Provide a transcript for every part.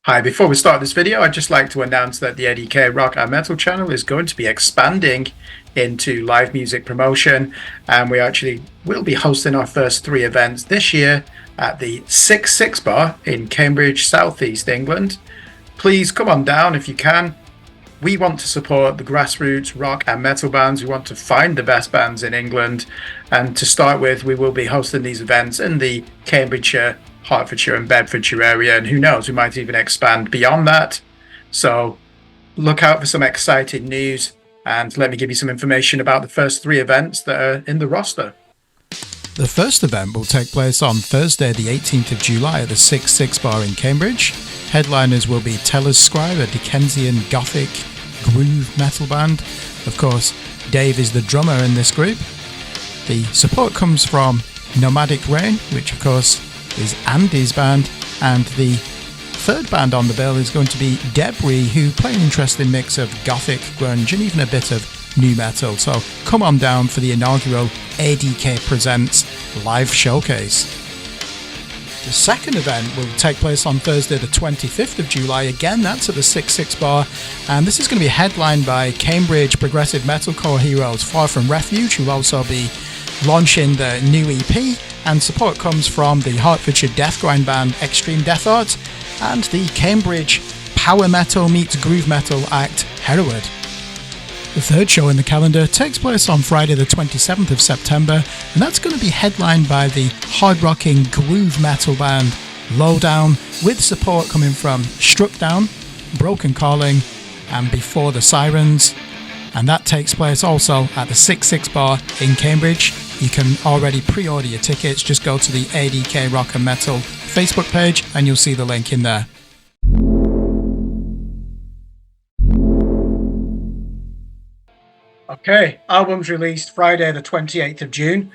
Hi, before we start this video, I'd just like to announce that the A.D.K Rock and Metal channel is going to be expanding into live music promotion, and we actually will be hosting our first three events this year at the 66 Bar in Cambridge, Southeast England. Please come on down if you can. We want to support the grassroots rock and metal bands. We want to find the best bands in England. And to start with, we will be hosting these events in the Cambridgeshire, Hertfordshire, and Bedfordshire area. And who knows, we might even expand beyond that. So look out for some exciting news. And let me give you some information about the first three events that are in the roster. The first event will take place on Thursday, the 18th of July at the 66 Bar in Cambridge. Headliners will be Teller's Scribe, a Dickensian Gothic groove metal band. Of course, Dave is the drummer in this group. The support comes from Nomadic Rain, which of course is Andy's band, and the third band on the bill is going to be Debris, who play an interesting mix of gothic, grunge, and even a bit of new metal. So come on down for the inaugural A.D.K Presents live showcase. The second event will take place on Thursday the 25th of July. Again, that's at the 66 Bar, and this is going to be headlined by Cambridge progressive metalcore heroes Far From Refuge, who will also be launching the new EP, and support comes from the Hertfordshire death grind band Extreme Death Art and the Cambridge power metal meets groove metal act Hereward. The third show in the calendar takes place on Friday the 27th of September, and that's going to be headlined by the hard-rocking groove metal band Lowdown, with support coming from Struck Down, Broken Calling, and Before the Sirens. And that takes place also at the 66 Bar in Cambridge. You can already pre-order your tickets. Just go to the A.D.K Rock and Metal Facebook page and you'll see the link in there. Okay, albums released Friday the 28th of June.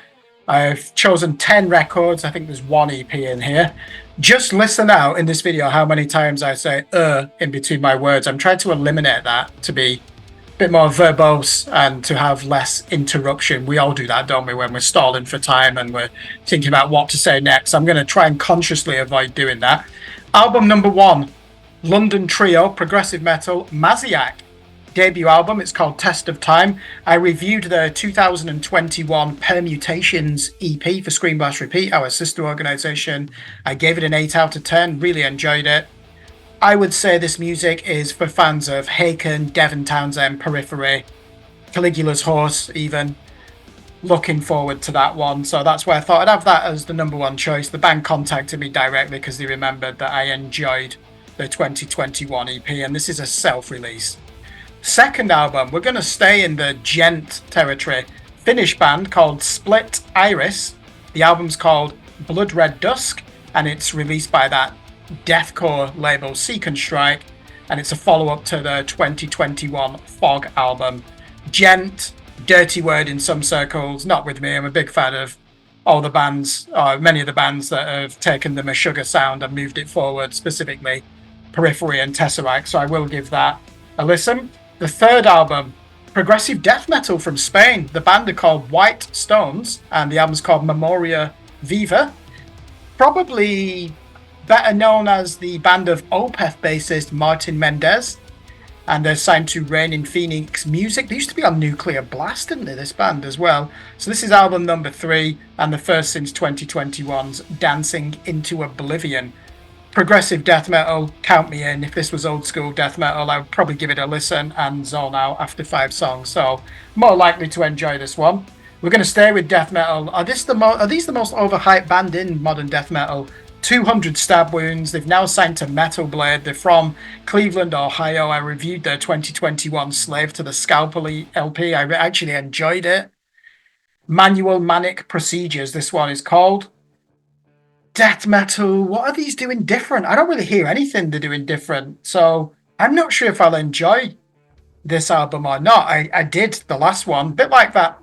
I've chosen 10 records. I think there's one EP in here. Just listen out in this video how many times I say in between my words. I'm trying to eliminate that to be a bit more verbose and to have less interruption. We all do that, don't we, when we're stalling for time and we're thinking about what to say next. I'm going to try and consciously avoid doing that. Album number one, London trio, progressive metal, Maziak. Debut album. It's called Test of Time. I reviewed the 2021 Permutations EP for Scream Blast Repeat, our sister organisation. I gave it an 8 out of 10, really enjoyed it. I would say this music is for fans of Haken, Devon Townsend, Periphery, Caligula's Horse even. Looking forward to that one. So that's why I thought I'd have that as the number one choice. The band contacted me directly because they remembered that I enjoyed the 2021 EP, and this is a self-release. Second album, we're going to stay in the gent territory. Finnish band called Split Iris. The album's called Blood Red Dusk, and it's released by that deathcore label Seek and Strike, and it's a follow-up to the 2021 Fog album. Gent, dirty word in some circles, not with me. I'm a big fan of all the bands, many of the bands that have taken the Meshuggah sound and moved it forward, specifically Periphery and Tesseract, so I will give that a listen. The third album, progressive death metal from Spain. The band are called White Stones, and the album's called Memoria Viva. Probably better known as the band of Opeth bassist Martin Mendez, and they're signed to Rain in Phoenix Music. They used to be on Nuclear Blast, didn't they, this band as well? So this is album number 3, and the first since 2021's Dancing into Oblivion. Progressive death metal, count me in. If this was old school death metal, I would probably give it a listen and zone out after 5 songs. So more likely to enjoy this one. We're going to stay with death metal. Are these the most overhyped band in modern death metal? 200 Stab Wounds. They've now signed to Metal Blade. They're from Cleveland, Ohio. I reviewed their 2021 Slave to the Scalpel LP. I actually enjoyed it. Manual Manic Procedures, this one is called. Death metal, what are these doing different? I don't really hear anything they're doing different, so I'm not sure if I'll enjoy this album or not. I did the last one, a bit like that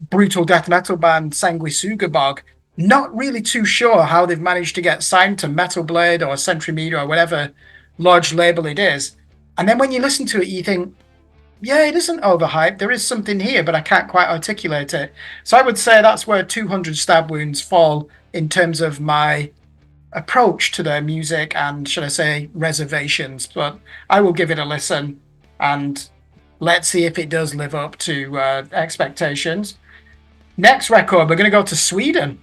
brutal death metal band Sanguisuga Bog. Not really too sure how they've managed to get signed to Metal Blade or Century Media or whatever large label it is. And then when you listen to it, you think, yeah, it isn't overhyped. There is something here, but I can't quite articulate it. So I would say that's where 200 Stab Wounds fall in terms of my approach to their music and, should I say, reservations. But I will give it a listen and let's see if it does live up to expectations. Next record, we're going to go to Sweden.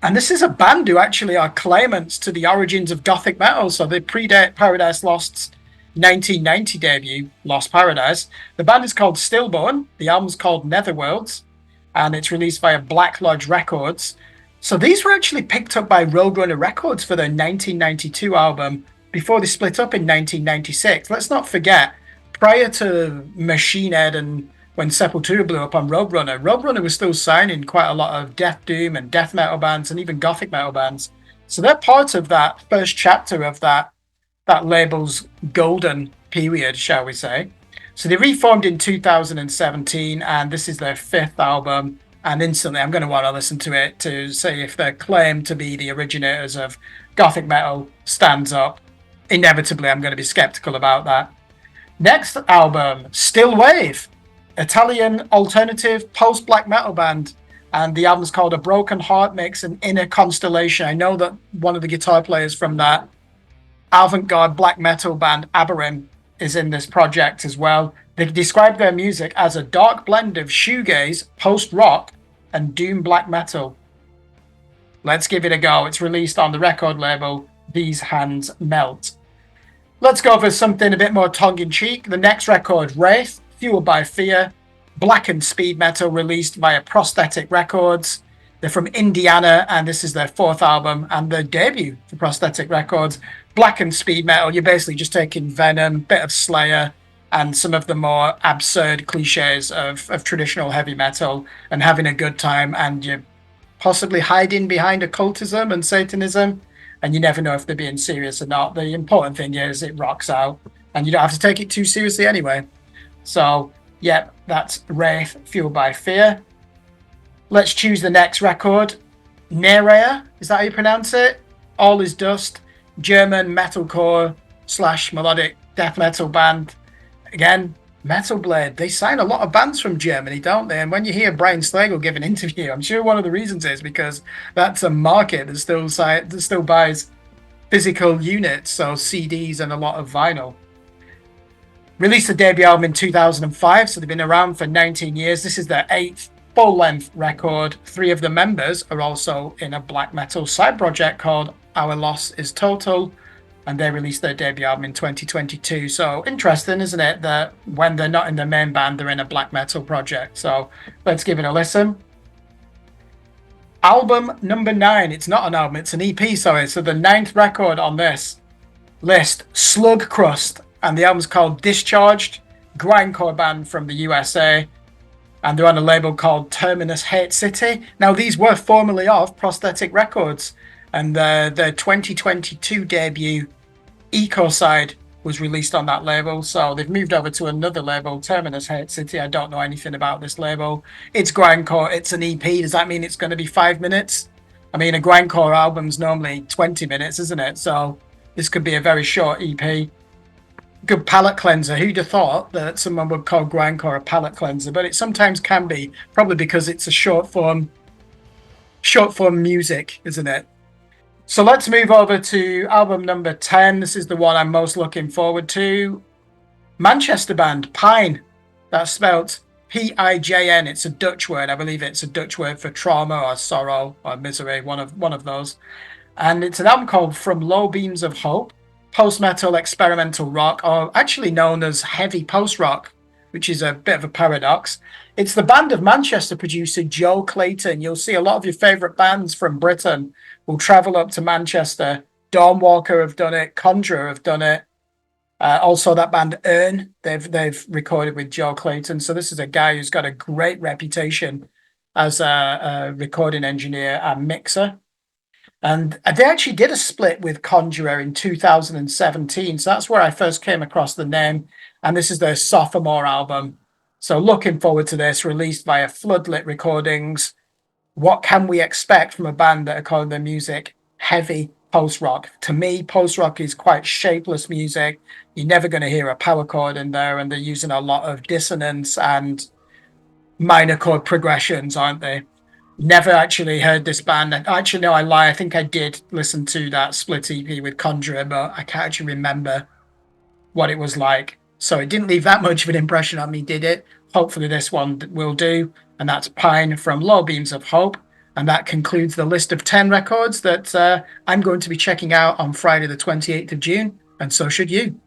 And this is a band who actually are claimants to the origins of Gothic metal. So they predate Paradise Lost's 1990 debut, Lost Paradise. The band is called Stillborn. The album's called Netherworlds, and it's released via Black Lodge Records. So these were actually picked up by Roadrunner Records for their 1992 album before they split up in 1996. Let's not forget, prior to Machine Head and when Sepultura blew up on Roadrunner was still signing quite a lot of death doom and death metal bands and even gothic metal bands. So they're part of that first chapter of that label's golden period, shall we say. So they reformed in 2017, and this is their fifth album. And instantly, I'm going to want to listen to it to see if their claim to be the originators of gothic metal stands up. Inevitably, I'm going to be skeptical about that. Next album, Still Wave, Italian alternative post-black metal band. And the album's called A Broken Heart Makes an Inner Constellation. I know that one of the guitar players from that avant-garde black metal band Aberrim is in this project as well. They describe their music as a dark blend of shoegaze, post-rock, and doom black metal. Let's give it a go. It's released on the record label These Hands Melt. Let's go for something a bit more tongue-in-cheek. The next record, Wraith, Fueled by Fear, blackened speed metal released via Prosthetic Records. They're from Indiana, and this is their fourth album and their debut for Prosthetic Records. Blackened speed metal, you're basically just taking Venom, bit of Slayer, and some of the more absurd cliches of traditional heavy metal and having a good time, and you're possibly hiding behind occultism and Satanism, and you never know if they're being serious or not. The important thing is it rocks out, and you don't have to take it too seriously anyway. So, yeah, that's Wraith, Fueled by Fear. Let's choose the next record. Nerea, is that how you pronounce it? All Is Dust, German metalcore / melodic death metal band. Again, Metal Blade. They sign a lot of bands from Germany, don't they? And when you hear Brian Slagle give an interview, I'm sure one of the reasons is because that's a market that still buys physical units, so CDs and a lot of vinyl. Released a debut album in 2005, so they've been around for 19 years. This is their 8th full-length record. 3 of the members are also in a black metal side project called Our Loss Is Total, and they released their debut album in 2022. So interesting, isn't it, that when they're not in their main band, they're in a black metal project. So let's give it a listen. Album number 9. It's not an album, it's an EP, sorry. So the 9th record on this list, Slug Crust, and the album's called Discharged, grindcore band from the USA, and they're on a label called Terminus Hate City. Now, these were formerly of Prosthetic Records, and their 2022 debut, Ecocide, was released on that label. So they've moved over to another label, Terminus Hate City. I don't know anything about this label. It's grindcore, it's an EP. Does that mean it's going to be 5 minutes? I mean, a grindcore album's normally 20 minutes, isn't it? So this could be a very short EP. Good palate cleanser. Who'd have thought that someone would call grindcore a palate cleanser? But it sometimes can be, probably because it's a short form music, isn't it? So let's move over to album number 10. This is the one I'm most looking forward to. Manchester band, Pijn. That's spelled Pijn. It's a Dutch word. I believe it's a Dutch word for trauma or sorrow or misery, one of those. And it's an album called From Low Beams of Hope, post-metal experimental rock, or actually known as heavy post-rock, which is a bit of a paradox. It's the band of Manchester producer Joe Clayton. You'll see a lot of your favourite bands from Britain will travel up to Manchester. Dawnwalker have done it. Conjurer have done it. Also, that band Earn, they've recorded with Joe Clayton. So this is a guy who's got a great reputation as a recording engineer and mixer. And they actually did a split with Conjurer in 2017. So that's where I first came across the name. And this is their sophomore album. So looking forward to this, released via Floodlit Recordings. What can we expect from a band that are calling their music heavy post-rock? To me, post-rock is quite shapeless music. You're never going to hear a power chord in there, and they're using a lot of dissonance and minor chord progressions, aren't they? Never actually heard this band. Actually, no, I lie. I think I did listen to that split EP with Conjurer, but I can't actually remember what it was like. So it didn't leave that much of an impression on me, did it? Hopefully, this one will do. And that's Pine from Low Beams of Hope. And that concludes the list of 10 records that I'm going to be checking out on Friday, the 28th of June. And so should you.